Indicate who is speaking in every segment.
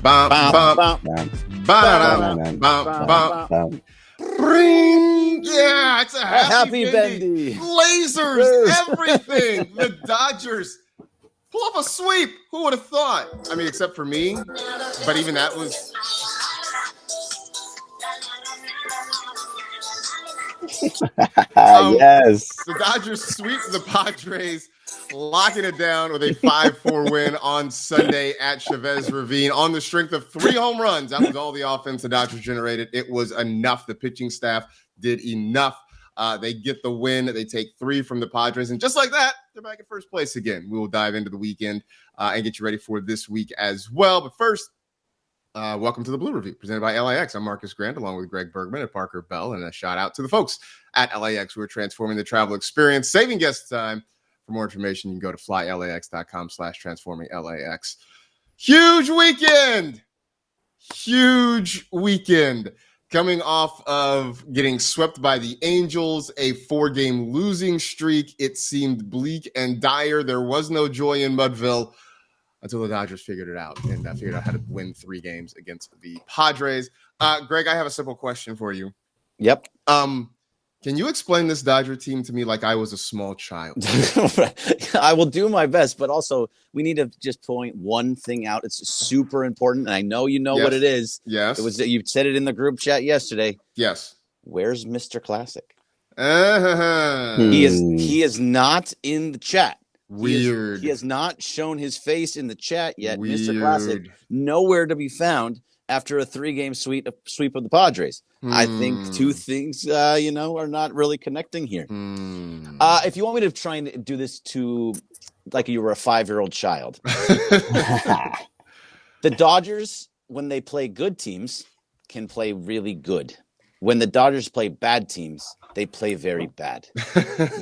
Speaker 1: Bum, bum,
Speaker 2: Bum,
Speaker 1: bum, bum, bum. Ring! Yeah, it's a happy bendy. Lasers, everything. The Dodgers pull off a sweep. Who would have thought? I mean, except for me. But even that was.
Speaker 2: Yes.
Speaker 1: The Dodgers sweep the Padres, locking it down with a 5-4 win on Sunday at Chavez Ravine on the strength of 3 home runs. That was all the offense the Dodgers generated. It was enough. The pitching staff did enough. They get the win. They take 3 from the Padres. And just like that, they're back in first place again. We will dive into the weekend and get you ready for this week as well. But first, welcome to the Blue Review, presented by LAX. I'm Marcus Grant, along with Greg Bergman and Parker Bell, and a shout out to the folks at LAX who are transforming the travel experience, saving guests time. For more information, you can go to flylax.com/transforminglax. Huge weekend. Coming off of getting swept by the Angels, a 4-game losing streak. It seemed bleak and dire. There was no joy in Mudville until the Dodgers figured it out and figured out how to win 3 games against the Padres. Greg, I have a simple question for you.
Speaker 2: Yep.
Speaker 1: Can you explain this Dodger team to me like I was a small child?
Speaker 3: I will do my best, but also we need to just point one thing out. It's super important, and I know you know what it is.
Speaker 1: Yes.
Speaker 3: It was you said it in the group chat yesterday.
Speaker 1: Yes.
Speaker 3: Where's Mr. Classic?
Speaker 1: Uh-huh.
Speaker 3: He is not in the chat.
Speaker 1: Weird.
Speaker 3: He has not shown his face in the chat yet.
Speaker 1: Weird.
Speaker 3: Mr. Classic, nowhere to be found after a 3-game sweep of the Padres. I think 2 things, are not really connecting here. If you want me to try and do this to like you were a 5-year-old child, the Dodgers, when they play good teams, can play really good. When the Dodgers play bad teams, they play very bad.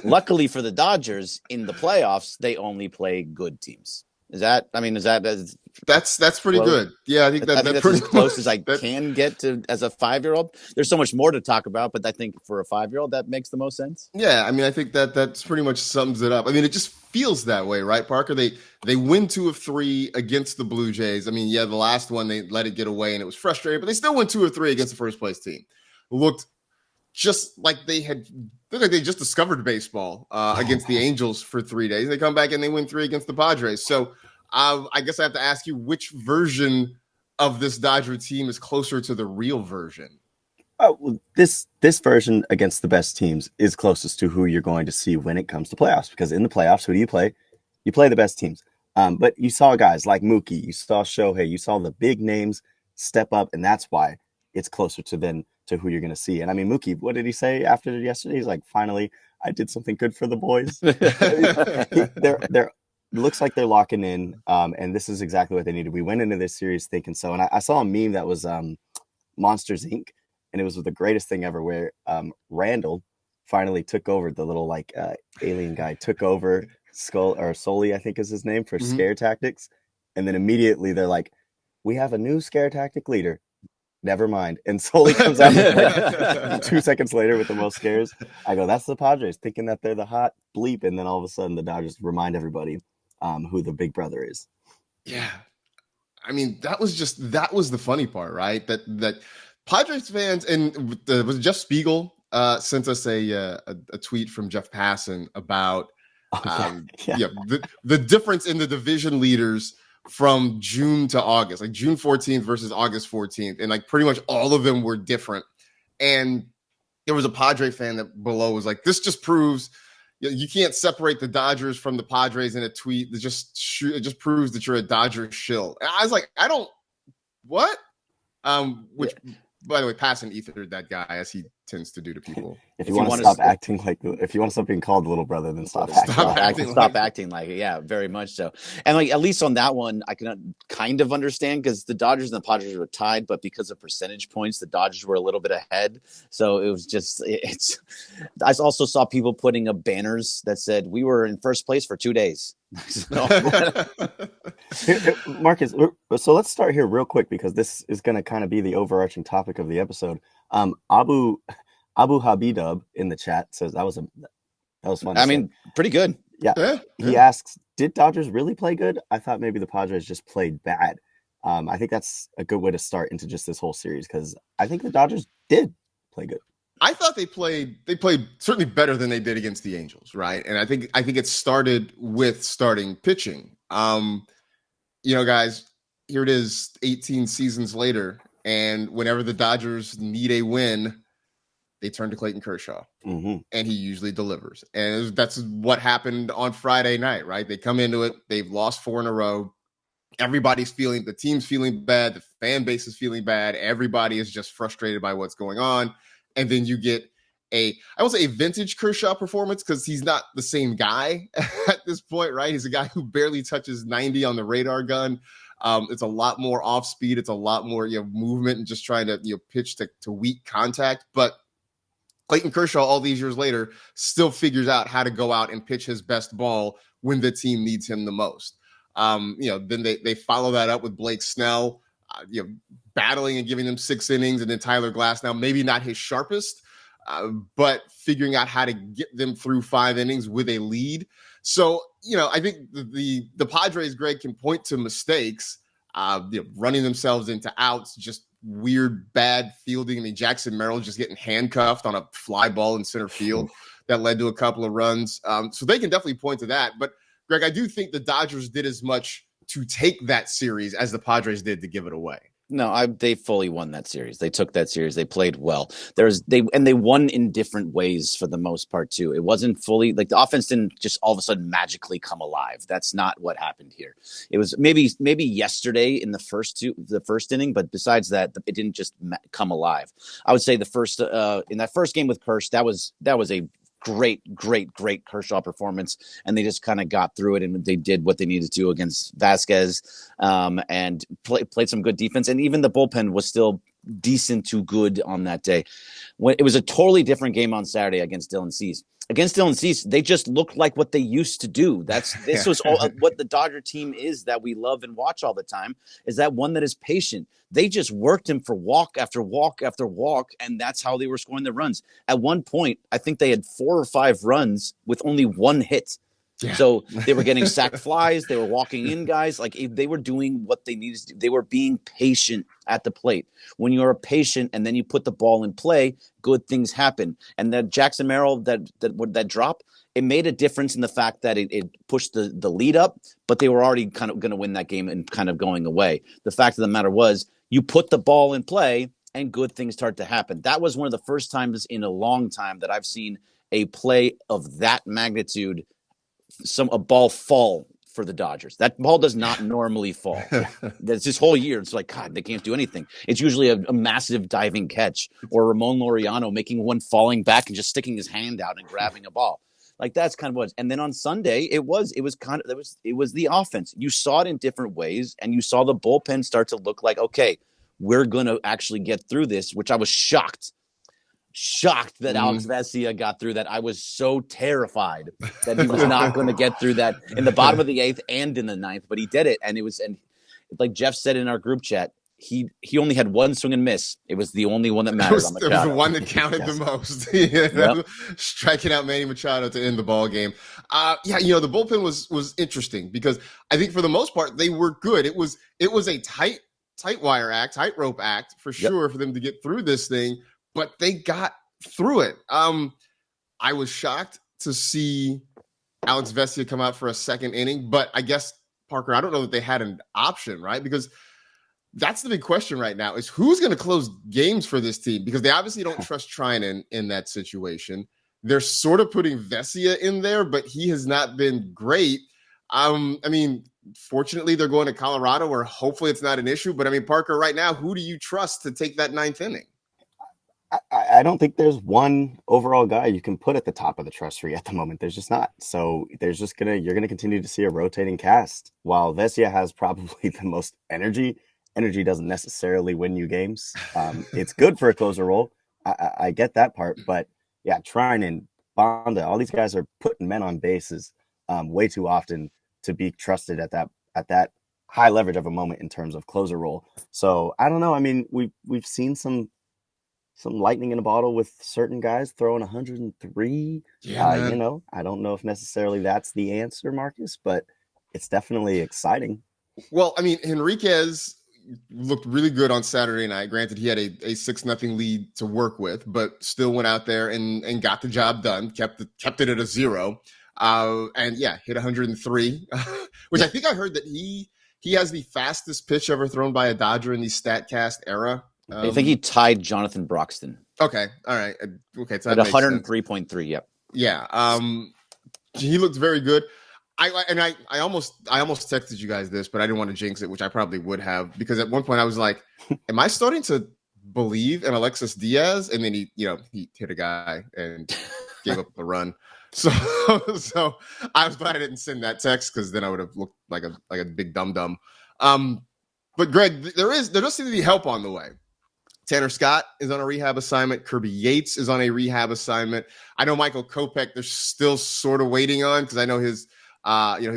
Speaker 3: Luckily for the Dodgers, in the playoffs, they only play good teams. That's
Speaker 1: pretty good. Yeah, I think that's
Speaker 3: pretty as close as I can get to as a 5-year-old. There's so much more to talk about, but I think for a 5-year-old, that makes the most sense.
Speaker 1: Yeah, I mean, I think that's pretty much sums it up. I mean, it just feels that way, right, Parker? They win 2 of 3 against the Blue Jays. I mean, yeah, the last one they let it get away and it was frustrating, but they still win 2 of 3 against the first place team. Looked just like they just discovered baseball against the Angels for 3 days. They come back and they win 3 against the Padres. So I guess I have to ask you, which version of this Dodger team is closer to the real version?
Speaker 2: Oh, well, this version against the best teams is closest to who you're going to see when it comes to playoffs. Because in the playoffs, who do you play? You play the best teams. But you saw guys like Mookie, you saw Shohei, you saw the big names step up, and that's why it's closer to who you're going to see. And I mean, Mookie, what did he say after yesterday? He's like, finally, I did something good for the boys. They're looks like they're locking in, and this is exactly what they needed. We went into this series thinking so. And I saw a meme that was Monsters, Inc., and it was the greatest thing ever where Randall finally took over, the little alien guy took over Sully, I think is his name, for scare tactics. And then immediately they're like, we have a new scare tactic leader. Never mind. And Sully comes out 2 seconds later with the most scares. I go, that's the Padres thinking that they're the hot bleep. And then all of a sudden the Dodgers remind everybody who the big brother is.
Speaker 1: Yeah. I mean, that was the funny part, right? That Padres fans, and was Jeff Spiegel sent us a tweet from Jeff Passan about the difference in the division leaders from June to August, like June 14th versus August 14th. And like pretty much all of them were different. And there was a Padre fan that below was like, this just proves you can't separate the Dodgers from the Padres in a tweet. It just proves that you're a Dodger shill. And I was like, what? Which, by the way, Passan ethered that guy, as he tends to do to people.
Speaker 2: If you want to stop acting if you want to stop being called the little brother, then stop
Speaker 3: acting like it. Yeah, very much so. And like, at least on that one, I can kind of understand, because the Dodgers and the Padres were tied, but because of percentage points, the Dodgers were a little bit ahead. So it was just, I also saw people putting up banners that said we were in first place for 2 days.
Speaker 2: Marcus, so let's start here real quick, because this is going to kind of be the overarching topic of the episode. Abu Habidub in the chat says that was fun.
Speaker 3: I mean, pretty good.
Speaker 2: Yeah. He asks, did Dodgers really play good? I thought maybe the Padres just played bad. I think that's a good way to start into just this whole series because I think the Dodgers did play good.
Speaker 1: I thought they played certainly better than they did against the Angels, right? And I think it started with starting pitching. Guys, here it is 18 seasons later, and whenever the Dodgers need a win, they turn to Clayton Kershaw, and he usually delivers. And that's what happened on Friday night, right? They come into it, they've lost 4 in a row. The team's feeling bad, the fan base is feeling bad, everybody is just frustrated by what's going on. And then you get I won't say a vintage Kershaw performance because he's not the same guy at this point, right? He's a guy who barely touches 90 on the radar gun. It's a lot more off speed. It's a lot more movement and just trying to pitch to weak contact. But Clayton Kershaw, all these years later, still figures out how to go out and pitch his best ball when the team needs him the most. Then they follow that up with Blake Snell, battling and giving them 6 innings, and then Tyler Glasnow, maybe not his sharpest, but figuring out how to get them through 5 innings with a lead. So, I think the Padres, Greg, can point to mistakes, running themselves into outs, just weird, bad fielding. I mean, Jackson Merrill just getting handcuffed on a fly ball in center field that led to a couple of runs. So they can definitely point to that. But, Greg, I do think the Dodgers did as much to take that series as the Padres did to give it away.
Speaker 3: No, they fully won that series. They took that series. They played well. They won in different ways for the most part too. It wasn't fully like the offense didn't just all of a sudden magically come alive. That's not what happened here. It was maybe yesterday in the first inning, but besides that, it didn't just come alive. I would say the first in that first game with Kirsch, that was a great Kershaw performance, and they just kind of got through it, and they did what they needed to against Vasquez, and played some good defense, and even the bullpen was still decent to good on that day. When it was a totally different game on Saturday against Dylan Cease. Against Dylan Cease, they just looked like what they used to do. This was all what the Dodger team is that we love and watch all the time, is that one that is patient. They just worked him for walk after walk after walk, and that's how they were scoring the runs. At one point, I think they had 4 or 5 runs with only 1 hit. Yeah. So they were getting sack flies. They were walking in guys. Like they were doing what they needed to do. They were being patient at the plate. When you're patient and then you put the ball in play, good things happen. And that Jackson Merrill, that drop, it made a difference in the fact that it pushed the lead up, but they were already kind of going to win that game and kind of going away. The fact of the matter was you put the ball in play and good things start to happen. That was one of the first times in a long time that I've seen a play of that magnitude, a ball fall for the Dodgers. That ball does not normally fall. That's this whole year. It's like, God, they can't do anything. It's usually a massive diving catch or Ramon Laureano making one falling back and just sticking his hand out and grabbing a ball. Like that's kind of what. And then on Sunday, it was the offense. You saw it in different ways, and you saw the bullpen start to look like, okay, we're going to actually get through this, which I was shocked that Alex Vesia got through that. I was so terrified that he was not going to get through that in the bottom of the 8th and in the 9th, but he did it. And like Jeff said in our group chat, he only had 1 swing and miss. It was the only one that mattered. It was
Speaker 1: the one that counted the most. Yep. Striking out Manny Machado to end the ball game. The bullpen was interesting because I think for the most part they were good. It was a tight rope act for sure for them to get through this thing. But they got through it. I was shocked to see Alex Vesia come out for a second inning, but I guess, Parker, I don't know that they had an option, right? Because that's the big question right now is who's going to close games for this team? Because they obviously don't trust Treinen in that situation. They're sort of putting Vesia in there, but he has not been great. Fortunately, they're going to Colorado where hopefully it's not an issue. But, Parker, right now, who do you trust to take that 9th inning?
Speaker 2: I don't think there's one overall guy you can put at the top of the trust tree at the moment. There's just not. So you're going to continue to see a rotating cast. While Vesia has probably the most energy doesn't necessarily win you games. It's good for a closer role. I get that part. But yeah, Treinen, Bonda, all these guys are putting men on bases way too often to be trusted at that high leverage of a moment in terms of closer role. So I don't know. We've seen some lightning in a bottle with certain guys throwing 103. I don't know if necessarily that's the answer, Marcus, but it's definitely exciting.
Speaker 1: Well, Henriquez, looked really good on Saturday night. Granted, he had a 6-0 lead to work with, but still went out there and got the job done. Kept it at a 0. And yeah, hit 103, which I think I heard that he has the fastest pitch ever thrown by a Dodger in the StatCast era.
Speaker 3: I think he tied Jonathan Broxton.
Speaker 1: Okay, all right, okay, so
Speaker 3: at 103.3. Yep.
Speaker 1: Yeah. He looked very good. I almost texted you guys this, but I didn't want to jinx it, which I probably would have, because at one point I was like, am I starting to believe in Alexis Diaz? And then he hit a guy and gave up a run. So I was glad I didn't send that text, because then I would have looked like a big dum-dum. But Greg, there does seem to be help on the way. Tanner Scott is on a rehab assignment. Kirby Yates is on a rehab assignment. I know Michael Kopech, they're still sort of waiting on, because I know his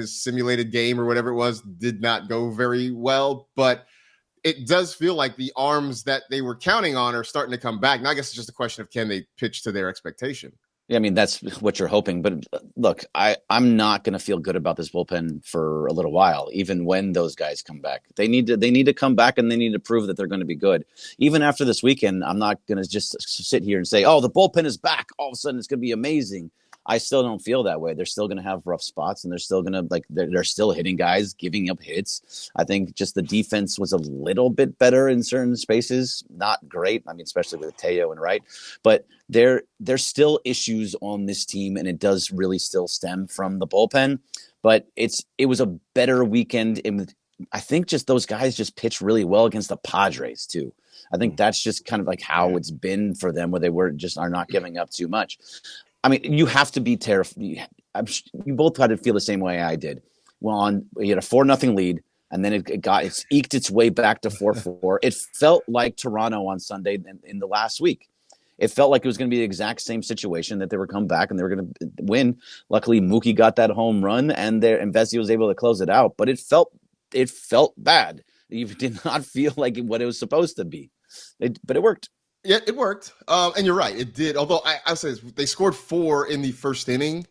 Speaker 1: simulated game or whatever it was did not go very well. But it does feel like the arms that they were counting on are starting to come back. Now, I guess it's just a question of, can they pitch to their expectation?
Speaker 3: Yeah, I mean, that's what you're hoping. But look, I'm not going to feel good about this bullpen for a little while, even when those guys come back. They need to come back, and they need to prove that they're going to be good. Even after this weekend, I'm not going to just sit here and say, oh, the bullpen is back. All of a sudden, it's going to be amazing. I still don't feel that way. They're still going to have rough spots, and they're still going to they're still hitting guys, giving up hits. I think just the defense was a little bit better in certain spaces. Not great. I mean, especially with Teo and Wright, but there's still issues on this team, and it does really still stem from the bullpen. But it was a better weekend. I think just those guys just pitched really well against the Padres too. I think that's just kind of like how it's been for them, where they are not giving up too much. I mean, you have to be terrified. You both had to feel the same way I did. Well, you had a 4-0 lead, and then it's eked its way back to 4-4. It felt like Toronto on Sunday in the last week. It felt like it was going to be the exact same situation, that they were come back and they were going to win. Luckily, Mookie got that home run, and Vesey was able to close it out. But it felt bad. You did not feel like what it was supposed to be. But it worked.
Speaker 1: Yeah, it worked. And you're right, it did. Although I'll say this, they scored 4 in the first inning,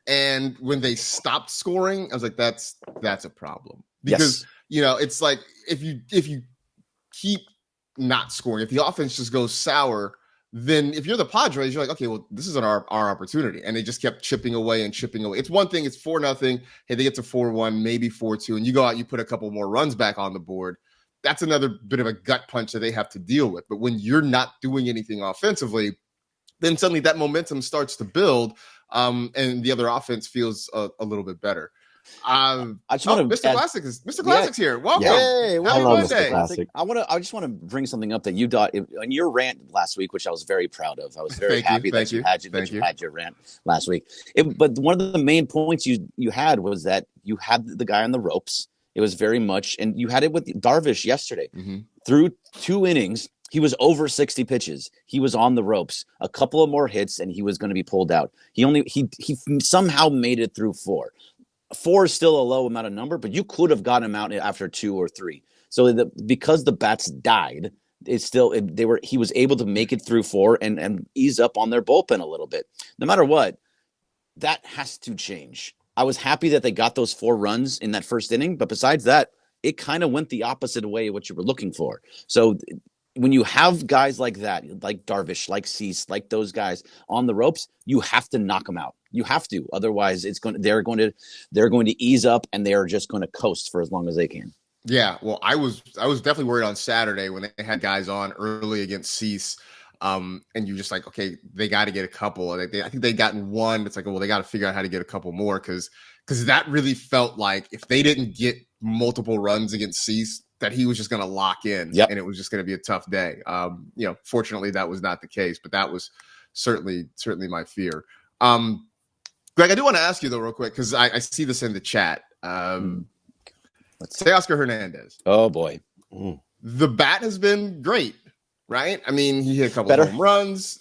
Speaker 1: and when they stopped scoring, I was like, that's a problem. Because it's like if you keep not scoring, if the offense just goes sour, then if you're the Padres, you're like, okay, well, this isn't our opportunity. And they just kept chipping away and chipping away. It's one thing, it's 4-0. Hey, they get to 4-1, maybe 4-2, and you go out, you put a couple more runs back on the board. That's another bit of a gut punch that they have to deal with. But when you're not doing anything offensively, then suddenly that momentum starts to build, and the other offense feels a little bit better. I just want to Mr. Classic's here. Welcome.
Speaker 3: Hey,
Speaker 2: hello, Mr. Classic.
Speaker 3: I just want to bring something up that you got in your rant last week, which I was very proud of. I was very happy that you had your rant last week. But one of the main points you had was that you had the guy on the ropes. It was very much, and you had it with Darvish yesterday. Mm-hmm. Through 2 innings, he was over 60 pitches. He was on the ropes. A couple of more hits, and he was going to be pulled out. He somehow made it through 4. 4 is still a low amount of number, but you could have gotten him out after 2 or 3. So because the bats died, he was able to make it through 4 and ease up on their bullpen a little bit. No matter what, that has to change. I was happy that they got those 4 runs in that first inning, but besides that, it kind of went the opposite way of what you were looking for. So when you have guys like that, like Darvish, like Cease, like those guys on the ropes, you have to knock them out. You have to, otherwise they're going to ease up, and they're just going to coast for as long as they can.
Speaker 1: Yeah, well, I was definitely worried on Saturday when they had guys on early against Cease. And you're just like, okay, they got to get a couple. I think they'd gotten 1. It's like, well, they got to figure out how to get a couple more, because that really felt like if they didn't get multiple runs against Cease, that he was just going to lock in, and it was just going to be a tough day. Fortunately, that was not the case, but that was certainly my fear. Greg, I do want to ask you though, real quick, because I see this in the chat. Teoscar Hernandez.
Speaker 3: Oh boy,
Speaker 1: the bat has been great. Right? I mean, he hit a couple home runs.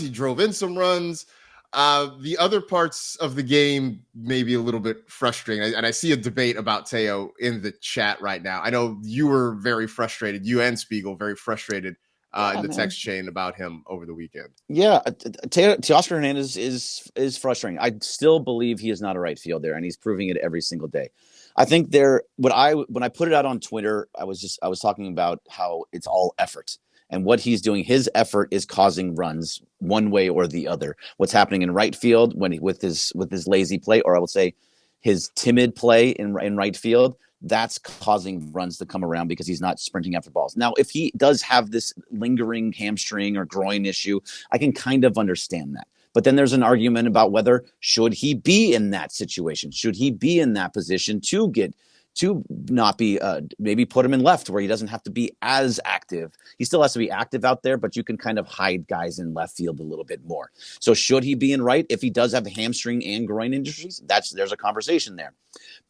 Speaker 1: He drove in some runs. The other parts of the game may be a little bit frustrating. And I see a debate about Teo in the chat right now. I know you were very frustrated. You and Spiegel very frustrated in the text chain about him over the weekend.
Speaker 3: Yeah, Teoscar Hernandez is frustrating. I still believe he is not a right fielder, and he's proving it every single day. I think when I put it out on Twitter, I was talking about how it's all effort. And what he's doing, his effort is causing runs one way or the other. What's happening in right field with his lazy play, or I would say his timid play in right field, that's causing runs to come around because he's not sprinting after balls. Now, if he does have this lingering hamstring or groin issue, I can kind of understand that. But then there's an argument about whether should he be in that situation? Should he be in that position to not be maybe put him in left where he doesn't have to be as active. He still has to be active out there, but you can kind of hide guys in left field a little bit more. So should he be in right if he does have hamstring and groin injuries? There's a conversation there.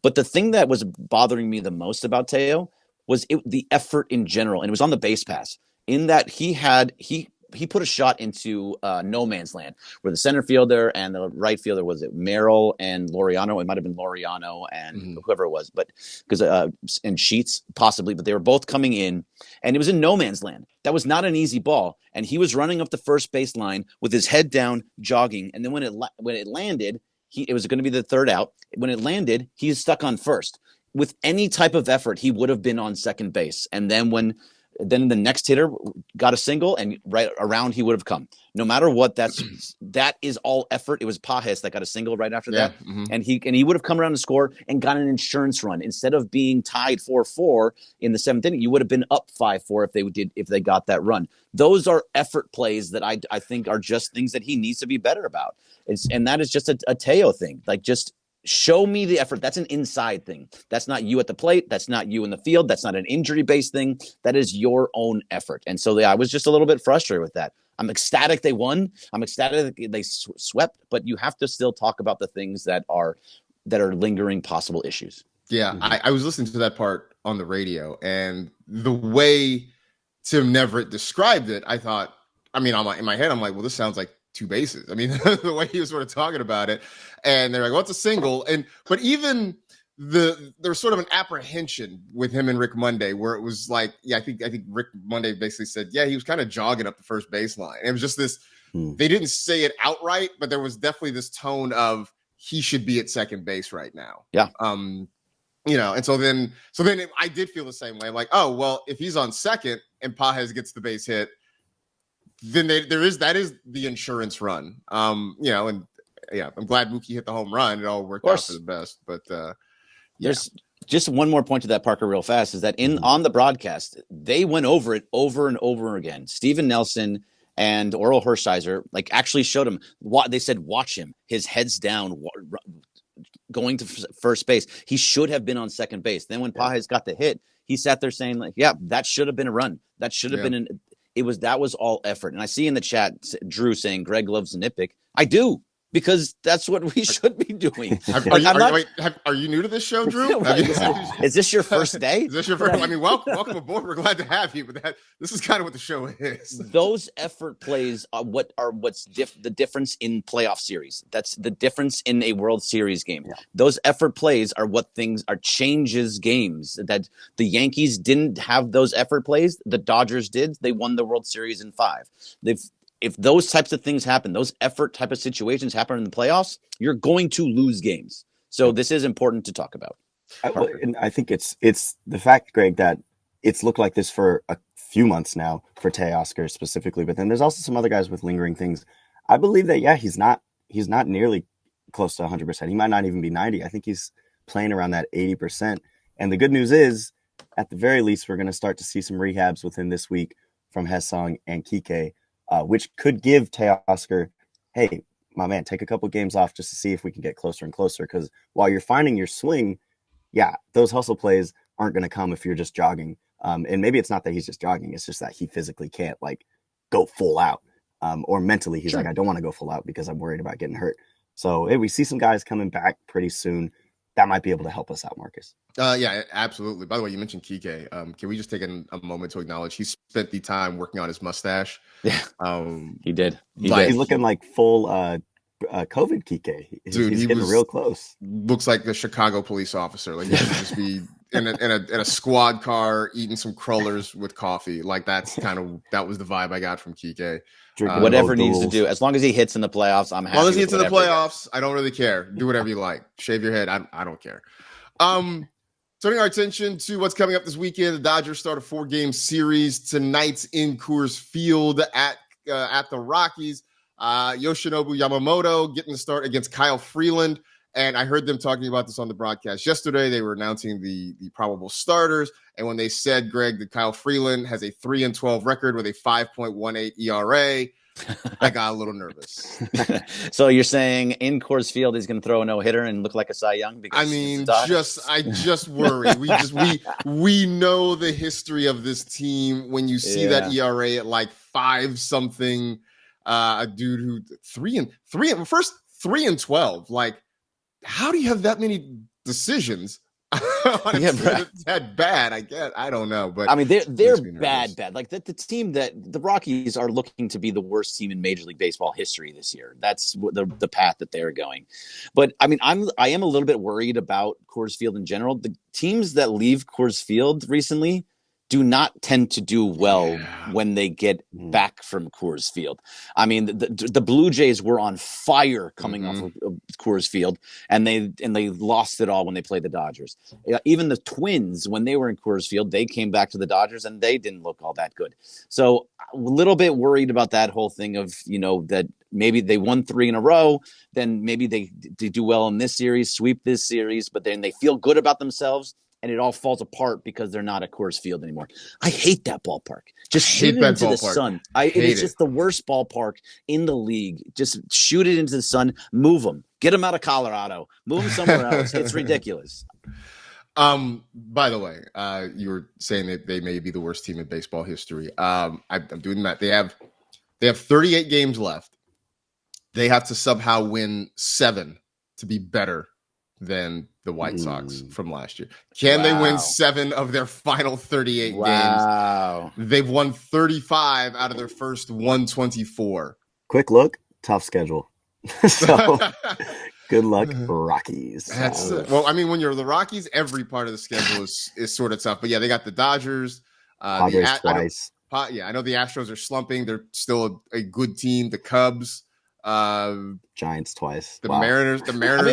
Speaker 3: But the thing that was bothering me the most about Teo was the effort in general, and it was on the base pass. In that he put a shot into no man's land where the center fielder and the right fielder, was it Merrill and Laureano? It might have been Laureano and whoever it was, but because and Sheets possibly, but they were both coming in, and it was in no man's land. That was not an easy ball, and he was running up the first base line with his head down, jogging, and then when it landed, it was going to be the third out. When it landed, he is stuck on first. With any type of effort, he would have been on second base, and then then the next hitter got a single, and right around he would have come. No matter what, that is all effort. It was Pajes that got a single right after that, and he would have come around to score and got an insurance run instead of being tied 4-4 in the seventh inning. You would have been up 5-4 if they got that run. Those are effort plays that I think are just things that he needs to be better about. And that is just a Teo thing. Like, just show me the effort. That's an inside thing. That's not you at the plate. That's not you in the field. That's not an injury-based thing. That is your own effort. And so I was just a little bit frustrated with that. I'm ecstatic they won. I'm ecstatic they swept, but you have to still talk about the things that are lingering possible issues.
Speaker 1: Yeah, I was listening to that part on the radio, and the way Tim Neverett described it, I thought, in my head, I'm like, well, this sounds like two bases. I mean, the way he was sort of talking about it, and they're like, well, it's a single. But even there's sort of an apprehension with him and Rick Monday where it was like, I think Rick Monday basically said, he was kind of jogging up the first baseline. It was just this, they didn't say it outright, but there was definitely this tone of he should be at second base right now. Yeah. And so then I did feel the same way. Like, oh, well, if he's on second and Pajes gets the base hit, then that is the insurance run. I'm glad Mookie hit the home run. It all worked out for the best. But
Speaker 3: there's just one more point to that, Parker, real fast, is that on the broadcast, they went over it over and over again. Steven Nelson and Oral Hershiser actually showed him what they said. Watch him, his head's down, going to first base. He should have been on second base. Then when Pajes got the hit, he sat there saying that should have been a run. That should have been that was all effort. And I see in the chat Drew saying Greg loves to nitpick. I do, because that's what we should be doing.
Speaker 1: Are you new to this show, Drew?
Speaker 3: Is this your first day?
Speaker 1: Is this your first? Welcome aboard. We're glad to have you. But this is kind of what the show is.
Speaker 3: Those effort plays are what's the difference in playoff series. That's the difference in a World Series game. Yeah. Those effort plays are what changes games. That the Yankees didn't have those effort plays. The Dodgers did. They won the World Series in 5. If those types of things happen, those effort type of situations happen in the playoffs, you're going to lose games. So this is important to talk about.
Speaker 2: And I think it's the fact, Greg, that it's looked like this for a few months now for Teoscar specifically, but then there's also some other guys with lingering things. I believe that, he's not nearly close to 100%. He might not even be 90. I think he's playing around that 80%. And the good news is, at the very least, we're going to start to see some rehabs within this week from Hesong and Kike, which could give Teoscar, hey, my man, take a couple games off just to see if we can get closer and closer. Because while you're finding your swing, those hustle plays aren't going to come if you're just jogging. And maybe it's not that he's just jogging. It's just that he physically can't go full out. Or mentally, he's I don't want to go full out because I'm worried about getting hurt. So we see some guys coming back pretty soon. That might be able to help us out, Marcus.
Speaker 1: Yeah, absolutely. By the way, you mentioned Kike. Can we just take a moment to acknowledge he spent the time working on his mustache?
Speaker 3: Yeah, he did.
Speaker 2: He's looking like full COVID Kike. He's getting real close.
Speaker 1: Looks like a Chicago police officer. Like he should just be in a squad car eating some crullers with coffee. Like that was the vibe I got from Kike.
Speaker 3: Whatever needs to do, as long as he hits in the playoffs, I'm happy.
Speaker 1: As long as he hits in the playoffs, I don't really care. Do whatever you like. Shave your head. I don't care. Turning our attention to what's coming up this weekend, the Dodgers start a 4-game series tonight in Coors Field at the Rockies. Yoshinobu Yamamoto getting the start against Kyle Freeland. And I heard them talking about this on the broadcast yesterday. They were announcing the probable starters. And when they said, Greg, that Kyle Freeland has a 3-12 record with a 5.18 ERA, I got a little nervous.
Speaker 3: So you're saying in Coors Field he's going to throw a no-hitter and look like a Cy Young?
Speaker 1: I mean, I just worry. We know the history of this team. When you see that ERA at like 5-something, a dude who 3-12, like, how do you have that many decisions? It's that bad. I don't know, but
Speaker 3: I mean, they're bad. Like the team that the Rockies are looking to be the worst team in Major League Baseball history this year. That's the path that they're going. But I mean, I am a little bit worried about Coors Field in general. The teams that leave Coors Field recently do not tend to do well when they get back from Coors Field. I mean, the Blue Jays were on fire coming off of Coors Field, and they lost it all when they played the Dodgers. Even the Twins, when they were in Coors Field, they came back to the Dodgers, and they didn't look all that good. So a little bit worried about that whole thing of, that maybe they won 3 in a row, then maybe they do well in this series, sweep this series, but then they feel good about themselves, and it all falls apart because they're not at Coors Field anymore. I hate that ballpark. Just shoot it into the sun. It's just the worst ballpark in the league. Just shoot it into the sun. Move them. Get them out of Colorado. Move them somewhere else. It's ridiculous.
Speaker 1: By the way, you were saying that they may be the worst team in baseball history. I'm doing that. They have 38 games left. They have to somehow win 7 to be better than the White Sox from last year. Can they win 7 of their final 38 games? They've won 35 out of their first 124.
Speaker 2: Quick look, tough schedule. So good luck, Rockies.
Speaker 1: Well, I mean, when you're the Rockies, every part of the schedule is sort of tough. But yeah, they got the Dodgers.
Speaker 2: Padres twice.
Speaker 1: I know the Astros are slumping. They're still a good team. The Cubs.
Speaker 2: Giants twice.
Speaker 1: The Mariners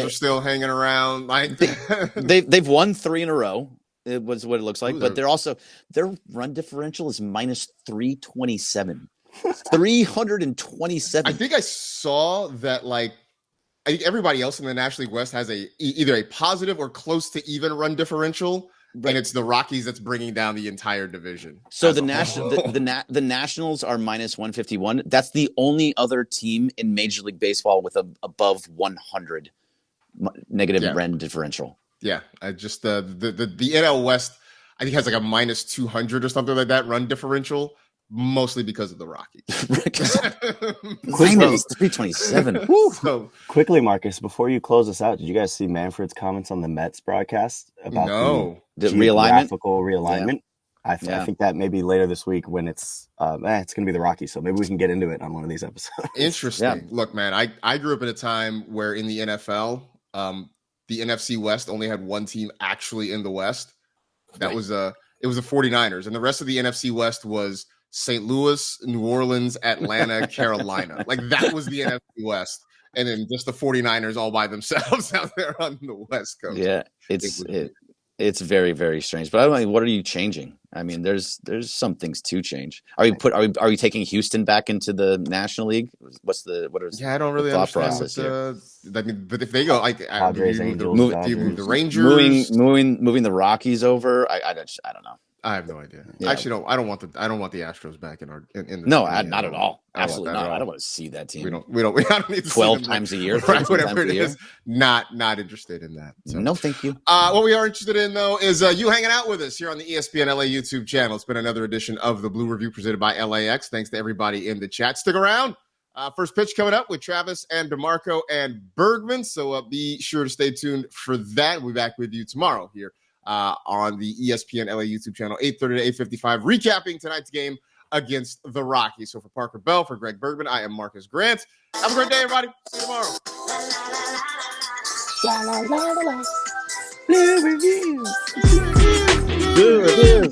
Speaker 1: are still hanging around. Like
Speaker 3: they've won 3 in a row. It was what it looks like, but their run differential is minus 327. 327.
Speaker 1: I think I saw that. Like, I think everybody else in the National League West has either a positive or close to even run differential. Right. And it's the Rockies that's bringing down the entire division.
Speaker 3: So the Nationals are minus 151. That's the only other team in Major League Baseball with a above 100 negative run differential.
Speaker 1: Yeah, I just the NL West, I think has like a minus 200 or something like that run differential, mostly because of the Rockies.
Speaker 3: Minus 327.
Speaker 1: So
Speaker 2: quickly, Marcus, before you close us out, did you guys see Manfred's comments on the Mets broadcast about
Speaker 3: the
Speaker 2: realignment? I think that maybe later this week when it's going to be the Rockies, so maybe we can get into it on one of these episodes.
Speaker 1: Interesting. Yeah. Look, man, I grew up in a time where in the NFL, the NFC West only had one team actually in the West. That was it was the 49ers, and the rest of the NFC West was St. Louis, New Orleans, Atlanta, Carolina. Like that was the NFC West. And then just the 49ers all by themselves out there on the West Coast.
Speaker 3: Yeah, it's very, very strange. But I don't know, what are you changing? I mean, there's some things to change. Are we taking Houston back into the National League?
Speaker 1: I don't really understand process here. I mean, but if they go like
Speaker 2: Padres,
Speaker 1: do you move the Rangers,
Speaker 3: moving the Rockies over, I don't know.
Speaker 1: I have no idea. Yeah. Actually, no. I don't want the Astros back in the
Speaker 3: no, not at all. Absolutely not. I don't want to see that team.
Speaker 1: We don't need to
Speaker 3: 12 times a year,
Speaker 1: right? Whatever it is. Not interested in that. So.
Speaker 3: No, thank you.
Speaker 1: What we are interested in though is you hanging out with us here on the ESPN LA YouTube channel. It's been another edition of the Blue Review presented by LAX. Thanks to everybody in the chat. Stick around. First pitch coming up with Travis and DeMarco and Bergman. So be sure to stay tuned for that. We'll be back with you tomorrow here. On the ESPN LA YouTube channel, 8:30 to 8:55, recapping tonight's game against the Rockies. So for Parker Bell, for Greg Bergman, I am Marcus Grant. Have a great day, everybody. See you tomorrow.
Speaker 2: Blue Review.
Speaker 3: Blue Review.